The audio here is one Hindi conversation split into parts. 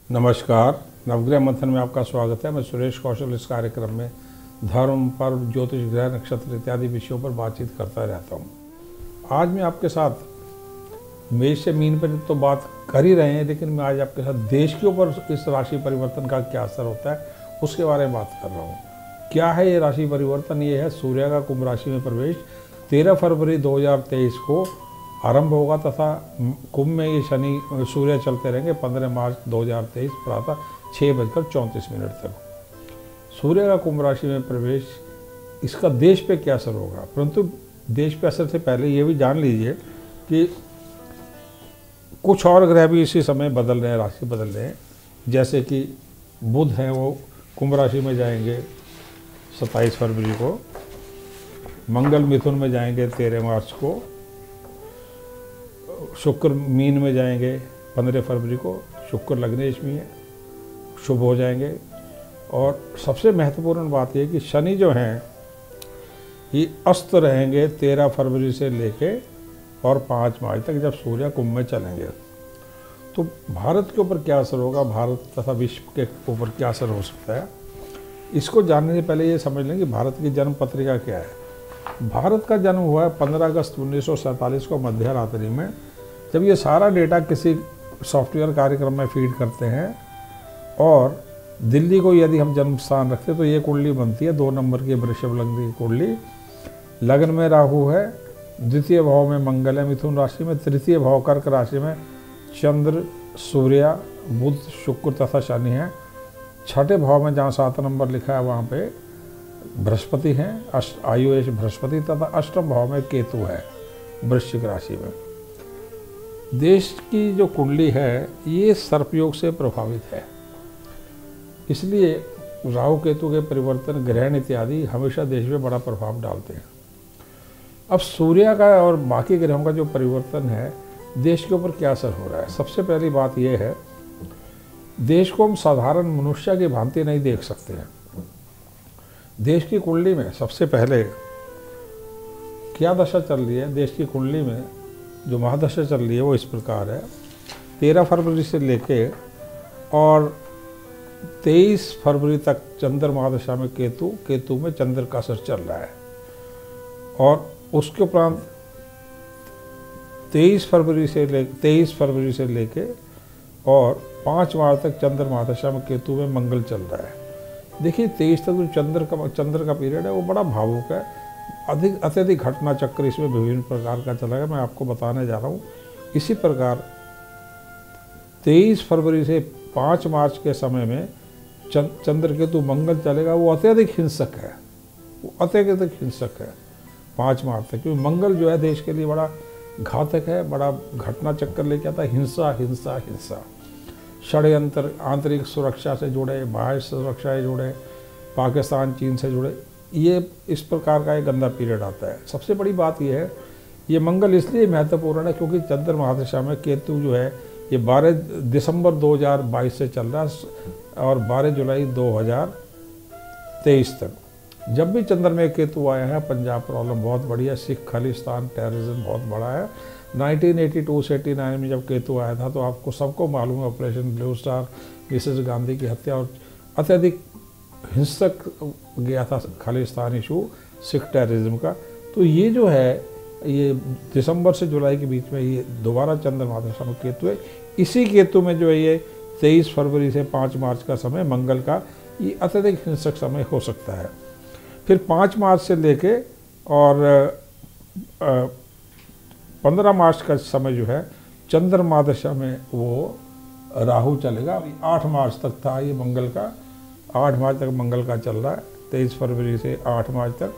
नमस्कार। नवग्रह मंथन में आपका स्वागत है। मैं सुरेश कौशल इस कार्यक्रम में धर्म, पर्व, ज्योतिष, ग्रह, नक्षत्र इत्यादि विषयों पर बातचीत करता रहता हूँ। आज मैं आपके साथ मेष से मीन पर तो बात कर ही रहे हैं, लेकिन मैं आज आपके साथ देश के ऊपर इस राशि परिवर्तन का क्या असर होता है उसके बारे में बात कर रहा हूँ। क्या है ये राशि परिवर्तन? ये है सूर्य का कुंभ राशि में प्रवेश 13 फरवरी 2023 को आरंभ होगा तथा कुंभ में ये शनि सूर्य चलते रहेंगे 15 मार्च 2023 प्रातः 6:34 तक। सूर्य का कुंभ राशि में प्रवेश, इसका देश पे क्या असर होगा? परंतु देश पे असर से पहले ये भी जान लीजिए कि कुछ और ग्रह भी इसी समय बदल रहे हैं, राशि बदल रहे हैं। जैसे कि बुध हैं, वो कुंभ राशि में जाएंगे 27 फरवरी को, मंगल मिथुन में जाएंगे 13 मार्च को, शुक्र मीन में जाएंगे 15 फरवरी को, शुक्र लग्नेश में है, शुभ हो जाएंगे। और सबसे महत्वपूर्ण बात यह कि शनि जो हैं ये अस्त रहेंगे 13 फरवरी से लेके और 5 मार्च तक, जब सूर्य कुंभ में चलेंगे। तो भारत के ऊपर क्या असर होगा, भारत तथा विश्व के ऊपर क्या असर हो सकता है, इसको जानने से पहले ये समझ लें कि भारत की जन्म पत्रिका क्या है। भारत का जन्म हुआ है 15 अगस्त 1947 को मध्य रात्रि में। जब ये सारा डेटा किसी सॉफ्टवेयर कार्यक्रम में फीड करते हैं और दिल्ली को यदि हम जन्म स्थान रखते तो ये कुंडली बनती है 2 नंबर की वृषभ लग्न की कुंडली। लग्न में राहु है, द्वितीय भाव में मंगल है मिथुन राशि में, तृतीय भाव कर्क राशि में चंद्र, सूर्य, बुध, शुक्र तथा शनि है। छठे भाव में जहाँ 7 नंबर लिखा है वहाँ पे बृहस्पति हैं, आयुष बृहस्पति, तथा अष्टम भाव में केतु है वृश्चिक राशि में। देश की जो कुंडली है ये सर्पयोग से प्रभावित है, इसलिए राहु केतु के परिवर्तन, ग्रहण इत्यादि हमेशा देश में बड़ा प्रभाव डालते हैं। अब सूर्य का और बाकी ग्रहों का जो परिवर्तन है देश के ऊपर क्या असर हो रहा है? सबसे पहली बात यह है, देश को हम साधारण मनुष्य की भांति नहीं देख सकते हैं। देश की कुंडली में सबसे पहले क्या दशा चल रही है? देश की कुंडली में जो महादशा चल रही है वो इस प्रकार है। 13 फरवरी से लेके और 23 फरवरी तक चंद्र महादशा में केतु में चंद्र का असर चल रहा है। और उसके उपरांत 23 फरवरी से लेके और 5 मार्च तक चंद्र महादशा में केतु में मंगल चल रहा है। देखिए 23 तक जो चंद्र का पीरियड है वो बड़ा भावुक है, अत्यधिक घटना चक्र इसमें विभिन्न प्रकार का चलेगा, मैं आपको बताने जा रहा हूँ। इसी प्रकार 23 फरवरी से 5 मार्च के समय में चंद्र केतु मंगल चलेगा, वो अत्यधिक हिंसक है, वो अत्यधिक हिंसक है 5 मार्च तक, क्योंकि मंगल जो है देश के लिए बड़ा घातक है, बड़ा घटना चक्कर लेके आता है। हिंसा हिंसा हिंसा, षड्यंत्र, आंतरिक सुरक्षा से जुड़े, बाह्य सुरक्षा से जुड़े, पाकिस्तान चीन से जुड़े, ये इस प्रकार का एक गंदा पीरियड आता है। सबसे बड़ी बात यह है, ये मंगल इसलिए महत्वपूर्ण है क्योंकि चंद्र महादशा में केतु जो है ये 12 दिसंबर 2022 से चल रहा है और 12 जुलाई 2023 तक। जब भी चंद्र में केतु आया है पंजाब प्रॉब्लम बहुत बड़ी है, सिख खालिस्तान टेररिज्म बहुत बड़ा है। 1982 से 89 में जब केतु आया था तो आपको सबको मालूम है operation blue star, Mrs Gandhi की हत्या और अत्यधिक हिंसक गया था खालिस्तान इशू, सिख टेररिज्म का। तो ये जो है ये दिसंबर से जुलाई के बीच में ये दोबारा चंद्र महादशा में केतु है। इसी केतु में जो है ये 23 फरवरी से 5 मार्च का समय मंगल का ये अत्यधिक हिंसक समय हो सकता है। फिर 5 मार्च से लेके और 15 मार्च का समय जो है चंद्र महादशा में वो राहु चलेगा। 8 मार्च तक था ये मंगल का, 8 मार्च तक मंगल का चल रहा है, 23 फरवरी से 8 मार्च तक।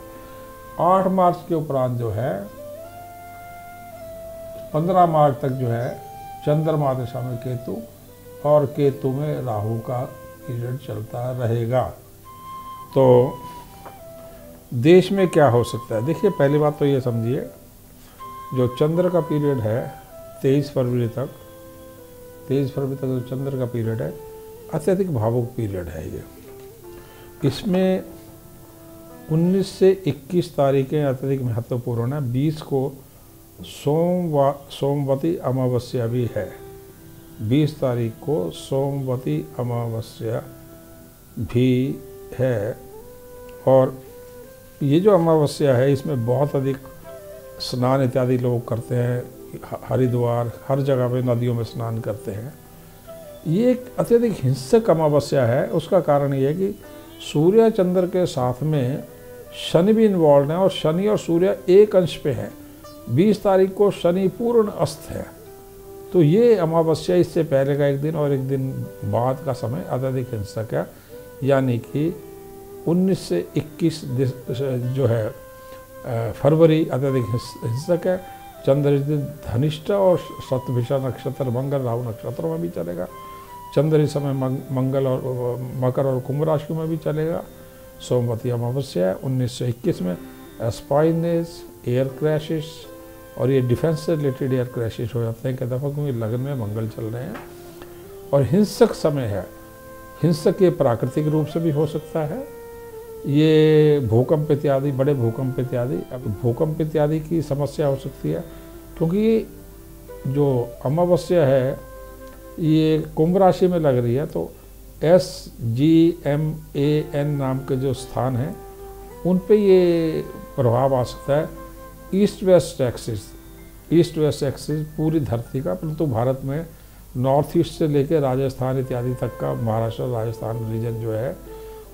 8 मार्च के उपरांत जो है 15 मार्च तक जो है चंद्र महादशा में केतु और केतु में राहु का पीरियड चलता रहेगा। तो देश में क्या हो सकता है? देखिए पहली बात तो ये समझिए, जो चंद्र का पीरियड है 23 फरवरी तक जो चंद्र का पीरियड है अत्यधिक भावुक पीरियड है ये। इसमें 19 से 21 तारीखें अत्यधिक महत्वपूर्ण है। 20 को सोमवती अमावस्या भी है, 20 तारीख को सोमवती अमावस्या भी है। और ये जो अमावस्या है इसमें बहुत अधिक स्नान इत्यादि लोग करते हैं, हरिद्वार हर जगह पे नदियों में स्नान करते हैं। ये एक अत्यधिक हिंसक अमावस्या है। उसका कारण ये है कि सूर्य चंद्र के साथ में शनि भी इन्वॉल्व है और शनि और सूर्य एक अंश पे हैं। 20 तारीख को शनि पूर्ण अस्त है, तो ये अमावस्या इससे पहले का एक दिन और एक दिन बाद का समय अत्यधिक हिंसक है। यानी कि 19 से 21 जो है फरवरी अत्यधिक हिंसक है। चंद्र इस दिन धनिष्ठा और शतभिषा नक्षत्र, मंगल राहु नक्षत्रों में भी चलेगा। चंद्र इस समय मंगल और मकर और कुंभ राशि में भी चलेगा। सोमवती अमावस्या 19 से 21 में स्पाइनेस, एयर क्रैशेस और ये डिफेंस से रिलेटेड एयर क्रैशेस हो जाते हैं कई दफ़ा, क्योंकि लगन में मंगल चल रहे हैं। और हिंसक समय है। हिंसक ये प्राकृतिक रूप से भी हो सकता है, ये भूकंप इत्यादि, बड़े भूकंप इत्यादि। अब भूकंप इत्यादि की समस्या हो सकती है, क्योंकि जो अमावस्या है ये कुंभ राशि में लग रही है, तो SGMAN नाम के जो स्थान हैं उन पे ये प्रभाव आ सकता है। ईस्ट वेस्ट एक्सिस पूरी धरती का, परंतु भारत में नॉर्थ ईस्ट से लेकर राजस्थान इत्यादि तक का, महाराष्ट्र राजस्थान रीजन जो है,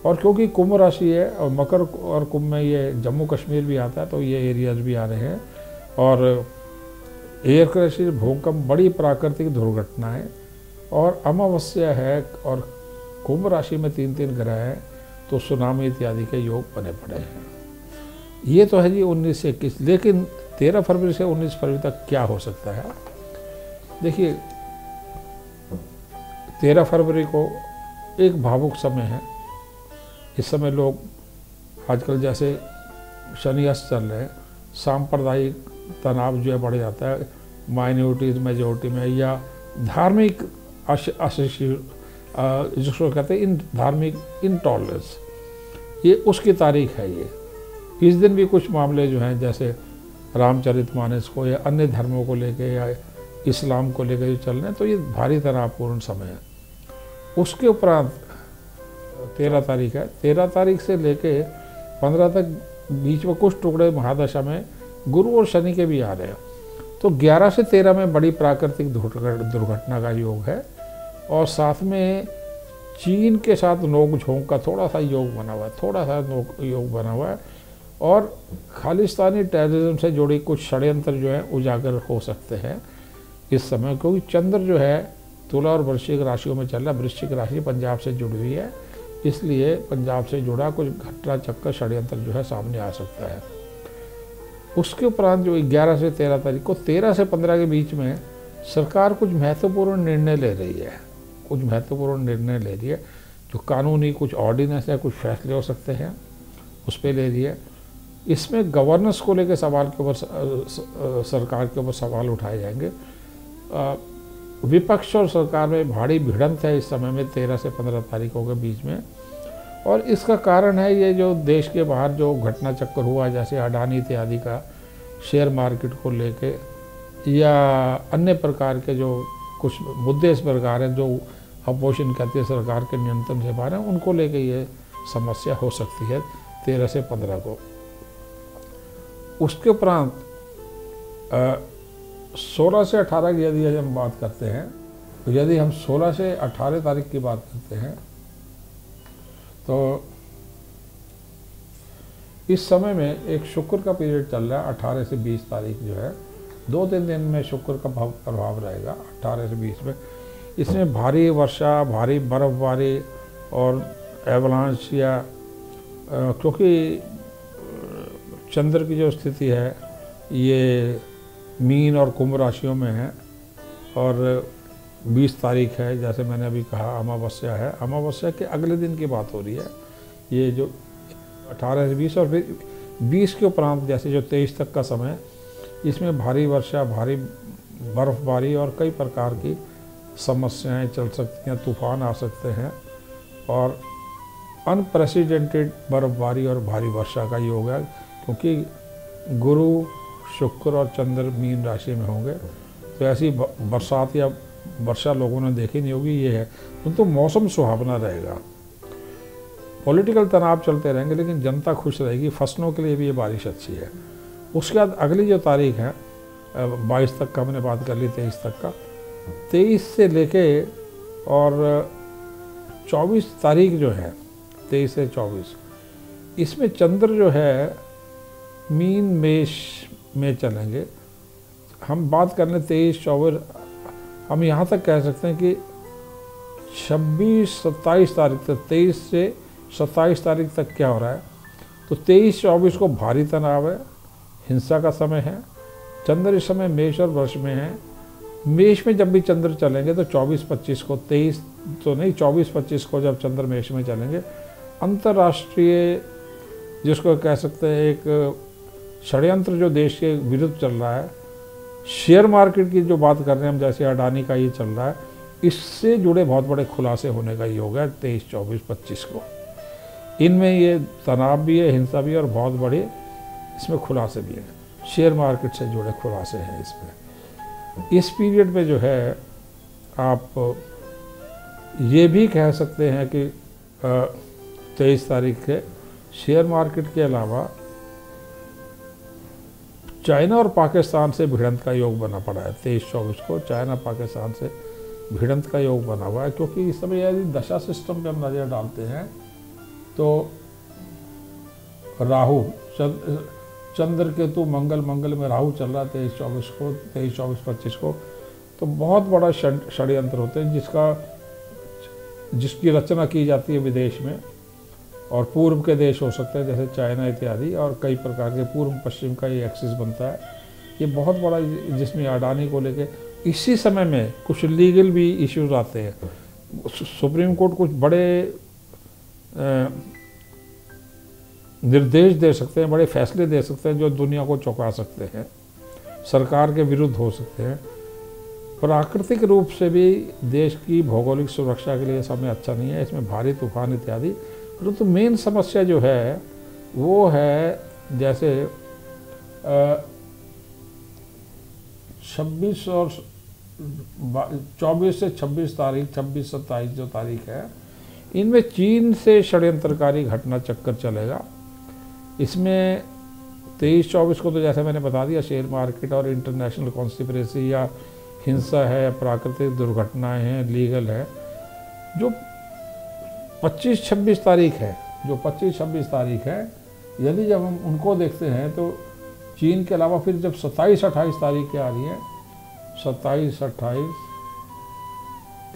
और क्योंकि कुंभ राशि है और मकर और कुंभ में ये जम्मू कश्मीर भी आता है, तो ये एरियाज भी आ रहे हैं। और एयर क्रैशेस, भूकंप, बड़ी प्राकृतिक दुर्घटना है। और अमावस्या है और कुंभ राशि में 3 ग्रह हैं, तो सुनामी इत्यादि के योग बने पड़े हैं। ये तो है जी 19 से 21। लेकिन 13 फरवरी से 19 फरवरी तक क्या हो सकता है? देखिए 13 फरवरी को एक भावुक समय है। इस समय लोग आजकल जैसे शनि अस्त चल रहे हैं, सांप्रदायिक तनाव जो है बढ़ जाता है माइनॉरिटीज़ मेजॉरिटी में, या धार्मिक जिसको कहते हैं धार्मिक इनटॉलरेंस, ये उसकी तारीख है। ये इस दिन भी कुछ मामले जो हैं जैसे रामचरितमानस को या अन्य धर्मों को लेके या इस्लाम को लेकर जो चल रहे हैं, तो ये भारी तनावपूर्ण समय है। उसके उपरांत 13 तारीख है। 13 तारीख से लेके 15 तक बीच में कुछ टुकड़े महादशा में गुरु और शनि के भी आ रहे हैं, तो 11 से 13 में बड़ी प्राकृतिक दुर्घटना का योग है। और साथ में चीन के साथ नोक झोंक का थोड़ा सा योग बना हुआ है, योग बना हुआ है। और खालिस्तानी टेररिज्म से जुड़ी कुछ षड्यंत्र जो है उजागर हो सकते हैं इस समय, क्योंकि चंद्र जो है तुला और वृश्चिक राशियों में चल रहा है। वृश्चिक राशि पंजाब से जुड़ी हुई है, इसलिए पंजाब से जुड़ा कुछ घटना चक्कर षड्यंत्र जो है सामने आ सकता है। उसके उपरांत जो 11 से 13 तारीख को, 13 से 15 के बीच में सरकार कुछ महत्वपूर्ण निर्णय ले रही है। जो कानूनी कुछ ऑर्डिनेंस है, कुछ फैसले हो सकते हैं, उस पर ले रही है। इसमें गवर्नेंस को लेकर सवाल के ऊपर सरकार के ऊपर सवाल उठाए जाएंगे। विपक्ष और सरकार में भारी भिड़ंत है इस समय में 13 से 15 तारीखों के बीच में। और इसका कारण है ये जो देश के बाहर जो घटना चक्कर हुआ, जैसे अडानी इत्यादि का शेयर मार्केट को लेके, या अन्य प्रकार के जो कुछ मुद्दे इस प्रकार हैं जो अपोजिशन कहती है सरकार के नियंत्रण से बाहर हैं, उनको लेके ये समस्या हो सकती है 13 से 15 को। उसके उपरांत 16 से 18 की यदि हम बात करते हैं, तो यदि हम 16 से 18 तारीख की बात करते हैं, तो इस समय में एक शुक्र का पीरियड चल रहा है। 18 से 20 तारीख जो है 2-3 दिन में शुक्र का प्रभाव रहेगा 18 से 20 में। इसमें भारी वर्षा, भारी बर्फबारी और एवलांच, या क्योंकि चंद्र की जो स्थिति है ये मीन और कुंभ राशियों में है, और 20 तारीख है, जैसे मैंने अभी कहा अमावस्या है। अमावस्या के अगले दिन की बात हो रही है, ये जो 18 से 20, और फिर 20 के उपरांत जैसे जो 23 तक का समय, इसमें भारी वर्षा, भारी बर्फबारी और कई प्रकार की समस्याएं चल सकती हैं, तूफान आ सकते हैं, और अनप्रेसिडेंटेड बर्फबारी और भारी वर्षा का योग है, क्योंकि गुरु, शुक्र और चंद्र मीन राशि में होंगे, तो ऐसी बरसात या वर्षा लोगों ने देखी नहीं होगी, ये है। परंतु मौसम सुहावना रहेगा, पॉलिटिकल तनाव चलते रहेंगे लेकिन जनता खुश रहेगी, फसलों के लिए भी ये बारिश अच्छी है। उसके बाद अगली जो तारीख है 22 तक का हमने बात कर ली, 23 तक का, 23 से लेके और 24 तारीख जो है, 23 से 24, इसमें चंद्र जो है मीन मेष में चलेंगे। हम बात कर लें 23, 24, हम यहाँ तक कह सकते हैं कि 26, 27 तारीख तक, 23 से 27 तारीख तक क्या हो रहा है, तो 23, 24 को भारी तनाव है, हिंसा का समय है। चंद्र इस समय मेष और वृष में है। मेष में जब भी चंद्र चलेंगे तो 24, 25 को, 23 तो नहीं, 24, 25 को जब चंद्र मेष में चलेंगे, अंतर्राष्ट्रीय जिसको कह सकते हैं एक षड्यंत्र जो देश के विरुद्ध चल रहा है, शेयर मार्केट की जो बात कर रहे हैं हम, जैसे अडानी का ये चल रहा है, इससे जुड़े बहुत बड़े खुलासे होने का योग है 23, 24, 25 को। इनमें ये तनाव भी है, हिंसा भी है और बहुत बड़े इसमें खुलासे भी हैं, शेयर मार्केट से जुड़े खुलासे हैं इसमें। इस पीरियड में जो है आप ये भी कह सकते हैं कि 23 तारीख के शेयर मार्केट के अलावा चाइना और पाकिस्तान से भिड़ंत का योग बना पड़ा है। 23-24 को चाइना पाकिस्तान से भिड़ंत का योग बना हुआ है, क्योंकि इस समय यदि दशा सिस्टम पे हम नज़र डालते हैं तो राहु, चंद्र केतु मंगल में राहु चल रहा है 23-24 को, 23-24-25 को, तो बहुत बड़ा षड्यंत्र होते हैं जिसकी रचना की जाती है विदेश में, और पूर्व के देश हो सकते हैं जैसे चाइना इत्यादि, और कई प्रकार के पूर्व पश्चिम का ये एक्सिस बनता है। ये बहुत बड़ा, जिसमें अडानी को लेके इसी समय में कुछ लीगल भी इश्यूज आते हैं। सुप्रीम कोर्ट कुछ बड़े निर्देश दे सकते हैं, बड़े फैसले दे सकते हैं जो दुनिया को चौंका सकते हैं, सरकार के विरुद्ध हो सकते हैं। प्राकृतिक रूप से भी देश की भौगोलिक सुरक्षा के लिए समय अच्छा नहीं है, इसमें भारी तूफान इत्यादि। परंतु मेन समस्या जो है वो है जैसे 26 और 24 से 26 तारीख, 26-27 जो तारीख है, इनमें चीन से षड्यंत्रकारी घटना चक्कर चलेगा। इसमें 23-24 को तो जैसे मैंने बता दिया, शेयर मार्केट और इंटरनेशनल कॉन्स्पिरेसी या हिंसा है, प्राकृतिक दुर्घटनाएं हैं, लीगल है। जो 25-26 तारीख है, जो 25-26 तारीख है, यदि जब हम उनको देखते हैं तो चीन के अलावा फिर जब 27-28 तारीखें आ रही हैं, 27-28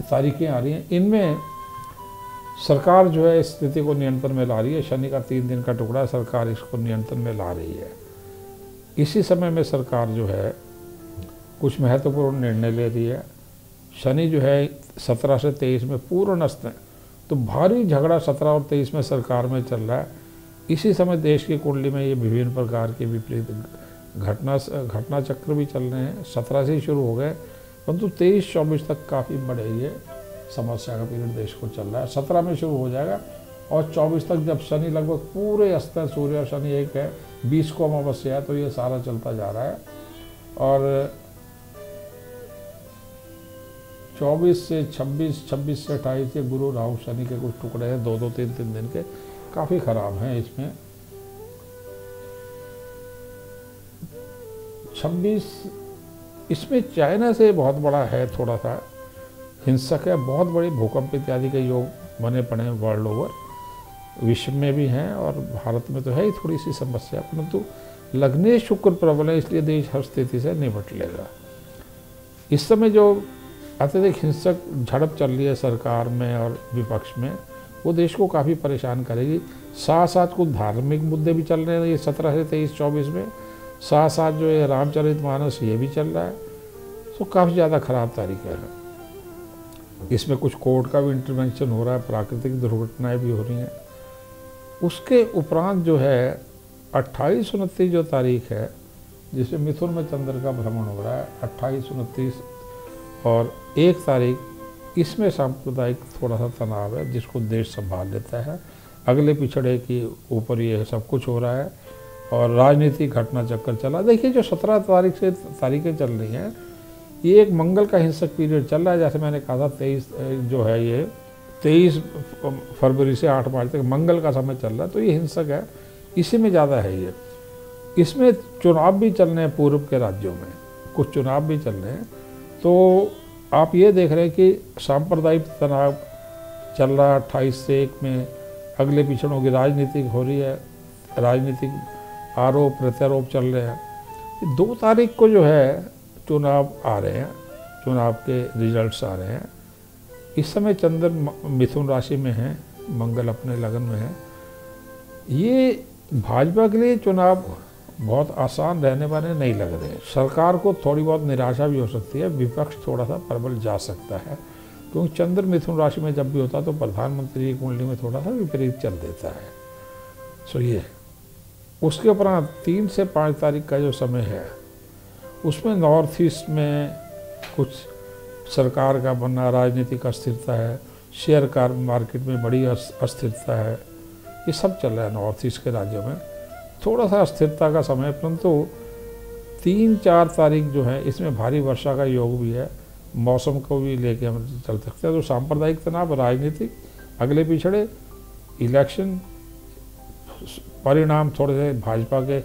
तारीखें आ रही हैं, इनमें सरकार जो है स्थिति को नियंत्रण में ला रही है। शनि का 3 दिन का टुकड़ा, सरकार इसको नियंत्रण में ला रही है। इसी समय में सरकार जो है कुछ महत्वपूर्ण निर्णय ले रही है। शनि जो है 17 से 23 में पूर्ण अस्त है, तो भारी झगड़ा 17 और 23 में सरकार में चल रहा है। इसी समय देश की कुंडली में ये विभिन्न प्रकार के विपरीत घटना चक्र भी चल रहे हैं। 17 से ही शुरू हो गए, परंतु 23-24 तक काफ़ी बड़े ये समस्या का पीरियड देश को चल रहा है। 17 में शुरू हो जाएगा और 24 तक जब शनि लगभग पूरे अस्त है, सूर्य और शनि एक है, 20 को अमावस्या है, तो ये सारा चलता जा रहा है। और 24 से 26, 26 से 28 ये गुरु राहु शनि के कुछ टुकड़े हैं, 2-2, 3-3 दिन के, काफ़ी ख़राब हैं। इसमें 26, इसमें चाइना से बहुत बड़ा है, थोड़ा सा हिंसक है, बहुत बड़े भूकंप इत्यादि के योग बने पड़े हैं वर्ल्ड ओवर, विश्व में भी हैं और भारत में तो है ही थोड़ी सी समस्या, परंतु लग्ने शुक्र प्रबल है, इसलिए देश हर स्थिति से निपट लेगा। इस समय जो अत्यधिक हिंसक झड़प चल रही है सरकार में और विपक्ष में, वो देश को काफ़ी परेशान करेगी। साथ साथ कुछ धार्मिक मुद्दे भी चल रहे हैं ये 17 से 23-24 में, साथ साथ जो है रामचरितमानस ये भी चल रहा है, तो काफ़ी ज़्यादा ख़राब तारीख है। इसमें कुछ कोर्ट का भी इंटरवेंशन हो रहा है, प्राकृतिक दुर्घटनाएं भी हो रही हैं। उसके उपरांत जो है 28-29 जो तारीख है, जिसमें मिथुन में चंद्र का भ्रमण हो रहा है, 28-29 और 1 तारीख, इसमें सांप्रदायिक थोड़ा सा तनाव है जिसको देश संभाल लेता है। अगले पिछड़े के ऊपर ये सब कुछ हो रहा है और राजनीतिक घटना चक्कर चला। देखिए जो 17 तारीख से तारीखें चल रही हैं, ये एक मंगल का हिंसक पीरियड चल रहा है। जैसे मैंने कहा था 23 जो है ये 23 फरवरी से 8 मार्च तक मंगल का समय चल रहा है, तो ये हिंसक है, इसी में ज़्यादा है ये। इसमें चुनाव भी चल रहे हैं पूर्व के राज्यों में, कुछ चुनाव भी चल रहे हैं। तो आप ये देख रहे हैं कि सांप्रदायिक तनाव चल रहा है 28 से 1 में, अगले पिछड़ों की राजनीतिक हो रही है, राजनीतिक आरोप प्रत्यारोप चल रहे हैं। 2 तारीख को जो है चुनाव आ रहे हैं, चुनाव के रिजल्ट्स आ रहे हैं। इस समय चंद्र मिथुन राशि में है, मंगल अपने लगन में है। ये भाजपा के लिए चुनाव बहुत आसान रहने वाले नहीं लग रहे। सरकार को थोड़ी बहुत निराशा भी हो सकती है, विपक्ष थोड़ा सा प्रबल जा सकता है, क्योंकि चंद्र मिथुन राशि में जब भी होता है तो प्रधानमंत्री की कुंडली में थोड़ा सा विपरीत चल देता है। सो ये उसके उपरांत 3 से 5 तारीख का जो समय है उसमें नॉर्थ ईस्ट में कुछ सरकार का बनना, राजनीतिक अस्थिरता है, शेयर कार मार्केट में बड़ी अस्थिरता है, ये सब चल रहा है नॉर्थ ईस्ट के राज्यों में। थोड़ा सा अस्थिरता का समय, परंतु 3-4 तारीख जो है इसमें भारी वर्षा का योग भी है, मौसम को भी लेके हम चल सकते हैं। तो सांप्रदायिक तनाव, राजनीतिक अगले पिछड़े, इलेक्शन परिणाम थोड़े से भाजपा के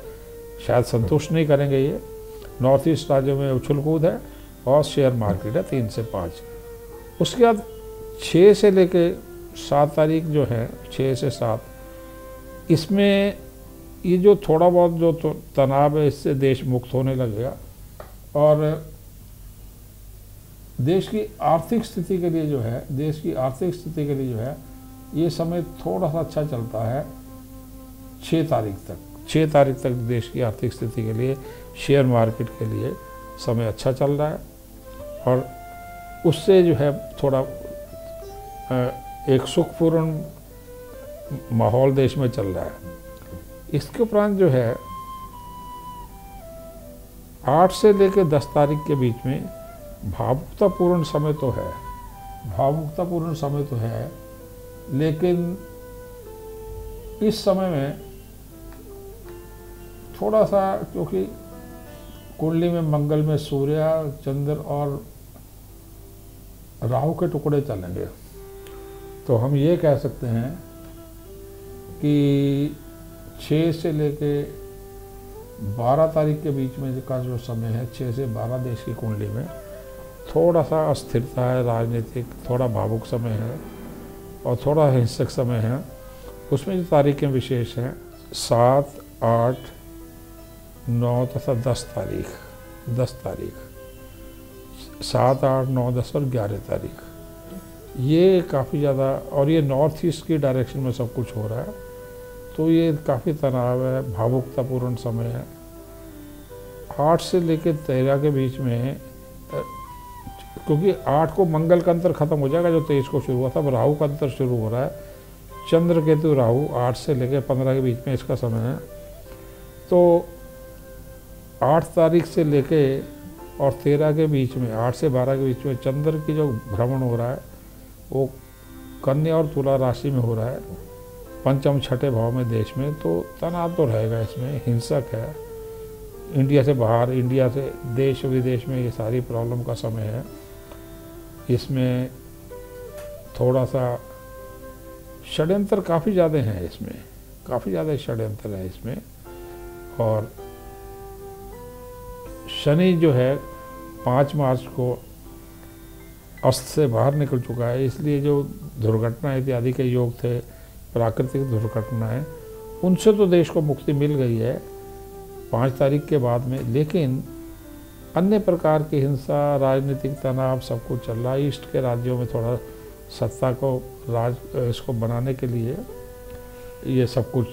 शायद संतुष्ट नहीं करेंगे। ये नॉर्थ ईस्ट राज्यों में उछल कूद है और शेयर मार्केट है 3 से 5। उसके बाद 6 से लेके 7 तारीख जो है, 6 से 7, इसमें ये जो थोड़ा बहुत जो तनाव है इससे देश मुक्त होने लगेगा और देश की आर्थिक स्थिति के लिए जो है, देश की आर्थिक स्थिति के लिए जो है ये समय थोड़ा सा अच्छा चलता है 6 तारीख तक। 6 तारीख तक देश की आर्थिक स्थिति के लिए, शेयर मार्केट के लिए समय अच्छा चल रहा है और उससे जो है थोड़ा एक सुखपूर्ण माहौल देश में चल रहा है। इसके उपरांत जो है 8 से लेकर 10 तारीख के बीच में भावुकतापूर्ण समय तो है, भावुकतापूर्ण समय तो है, लेकिन इस समय में थोड़ा सा, क्योंकि कुंडली में मंगल में सूर्य, चंद्र और राहु के टुकड़े चलेंगे, तो हम ये कह सकते हैं कि 6 से लेके 12 तारीख के बीच में का जो समय है, 6 से 12 देश की कुंडली में थोड़ा सा अस्थिरता है, राजनीतिक थोड़ा भावुक समय है और थोड़ा हिंसक समय है। उसमें जो तारीखें विशेष हैं 7, 8, 9 तथा 10 तारीख, 10 तारीख, 7, 8, 9, 10 और 11 तारीख, ये काफ़ी ज़्यादा, और ये नॉर्थ ईस्ट की डायरेक्शन में सब कुछ हो रहा है, तो ये काफ़ी तनाव है, भावुकतापूर्ण समय है। 8 से लेकर 13 के बीच में, क्योंकि 8 को मंगल का अंतर खत्म हो जाएगा जो 23 को शुरू हुआ था, अब राहु का अंतर शुरू हो रहा है। चंद्र केतु राहु 8 से लेकर 15 के बीच में इसका समय है। तो 8 तारीख से लेके और 13 के बीच में, 8 से 12 के बीच में चंद्र की जो भ्रमण हो रहा है वो कन्या और तुला राशि में हो रहा है, पंचम छठे भाव में देश में, तो तनाव तो रहेगा इसमें, हिंसक है। इंडिया से बाहर, इंडिया से देश विदेश में ये सारी प्रॉब्लम का समय है। इसमें थोड़ा सा षड्यंत्र काफ़ी ज़्यादा हैं, इसमें काफ़ी ज़्यादा षड्यंत्र है इसमें। और शनि जो है 5 मार्च को अस्त से बाहर निकल चुका है, इसलिए जो दुर्घटना इत्यादि के योग थे, प्राकृतिक दुर्घटनाएं, उनसे तो देश को मुक्ति मिल गई है 5 तारीख के बाद में, लेकिन अन्य प्रकार की हिंसा, राजनीतिक तनाव सब कुछ चल रहा है। ईस्ट के राज्यों में थोड़ा सत्ता को इसको बनाने के लिए ये सब कुछ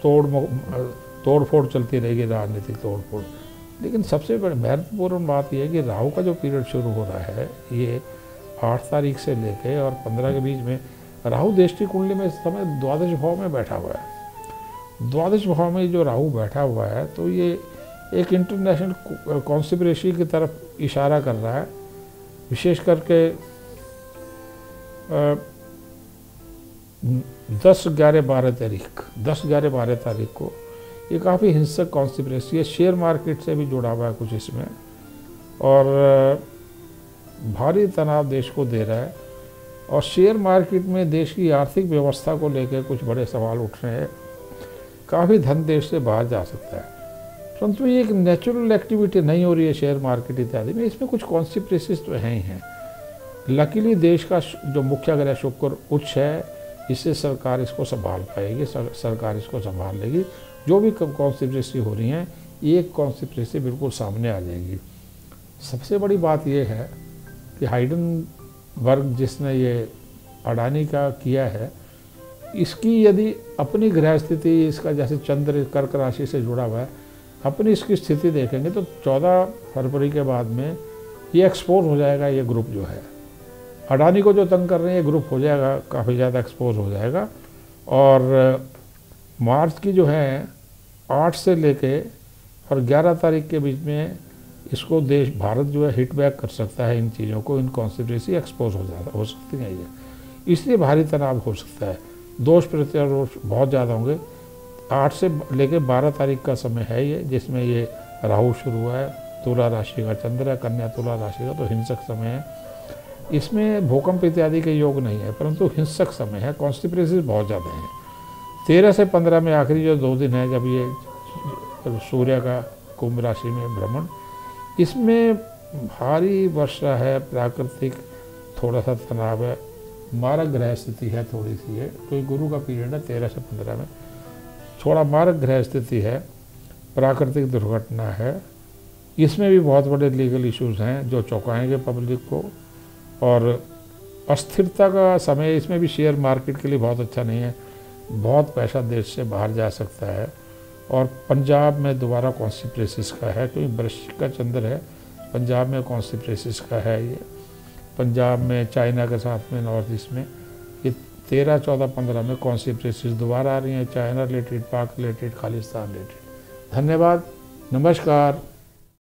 तोड़ फोड़ चलती रहेगी, राजनीतिक तोड़ फोड़। लेकिन सबसे बड़ी महत्वपूर्ण बात यह है कि राहु का जो पीरियड शुरू हो रहा है ये 8 तारीख से लेके और 15 के बीच में, राहु देश की कुंडली में इस समय द्वादश भाव में बैठा हुआ है। द्वादश भाव में जो राहु बैठा हुआ है तो ये एक इंटरनेशनल कॉन्स्पिरेसी की तरफ इशारा कर रहा है, विशेष करके 10, 11, 12 तारीख को ये काफ़ी हिंसक कॉन्स्पिरेसी है। शेयर मार्केट से भी जुड़ा हुआ है कुछ इसमें, और भारी तनाव देश को दे रहा है। और शेयर मार्केट में देश की आर्थिक व्यवस्था को लेकर कुछ बड़े सवाल उठ रहे हैं। काफ़ी धन देश से बाहर जा सकता है, परंतु ये एक नेचुरल एक्टिविटी नहीं हो रही है शेयर मार्केट इत्यादि में। इसमें कुछ कॉन्सिक्वेंसेस तो हैं ही हैं। लकीली देश का जो मुख्य ग्रह शुक्र उच्च है, इससे सरकार इसको संभाल पाएगी, सरकार इसको संभाल लेगी। जो भी कॉन्सिक्वेंसेस हो रही हैं, एक कॉन्सिक्वेंस बिल्कुल सामने आ जाएगी। सबसे बड़ी बात यह है कि हाइडेनबर्ग जिसने ये अडानी का किया है, इसकी यदि अपनी ग्रह स्थिति, इसका जैसे चंद्र कर्क राशि से जुड़ा हुआ है, अपनी इसकी स्थिति देखेंगे तो 14 फरवरी के बाद में ये एक्सपोज हो जाएगा। ये ग्रुप जो है अडानी को जो तंग कर रहे हैं, ये ग्रुप हो जाएगा, काफ़ी ज़्यादा एक्सपोज हो जाएगा। और मार्च की जो है 8 से लेके और 11 तारीख के बीच में इसको देश भारत जो है हिट बैक कर सकता है। इन चीज़ों को, इन कॉन्सिक्वेंसी एक्सपोज हो सकती हैं ये, इसलिए भारी तनाव हो सकता है। दोष प्रत्यारोप बहुत ज़्यादा होंगे। 8 से लेकर 12 तारीख का समय है ये, जिसमें ये राहु शुरू हुआ है। तुला राशि का चंद्र है, कन्या तुला राशि का, तो हिंसक समय है। इसमें भूकंप इत्यादि के योग नहीं है, परंतु हिंसक समय है। कॉन्स्टिपेसी बहुत ज़्यादा हैं। 13 से 15 में आखिरी जो 2 दिन है, जब ये सूर्य का कुंभ राशि में भ्रमण, इसमें भारी वर्षा है, प्राकृतिक थोड़ा सा तनाव है, मारक ग्रह स्थिति है थोड़ी सी है। तो गुरु का पीरियड है 13 से 15 में, थोड़ा मारक ग्रह स्थिति है, प्राकृतिक दुर्घटना है। इसमें भी बहुत बड़े लीगल इश्यूज हैं जो चौंकाएंगे पब्लिक को। और अस्थिरता का समय, इसमें भी शेयर मार्केट के लिए बहुत अच्छा नहीं है। बहुत पैसा देश से बाहर जा सकता है। और पंजाब में दोबारा कॉन्स्टिपेसिस का है, क्योंकि वृश्चिक का चंद्र है, पंजाब में कॉन्स्टिपेसिस का है। ये पंजाब में, चाइना के साथ में, नॉर्थ ईस्ट में ये 13, 14, 15 में कॉन्स्टिपेसिस दोबारा आ रही हैं। चाइना रिलेटेड, पाक रिलेटेड, खालिस्तान रिलेटेड। धन्यवाद, नमस्कार।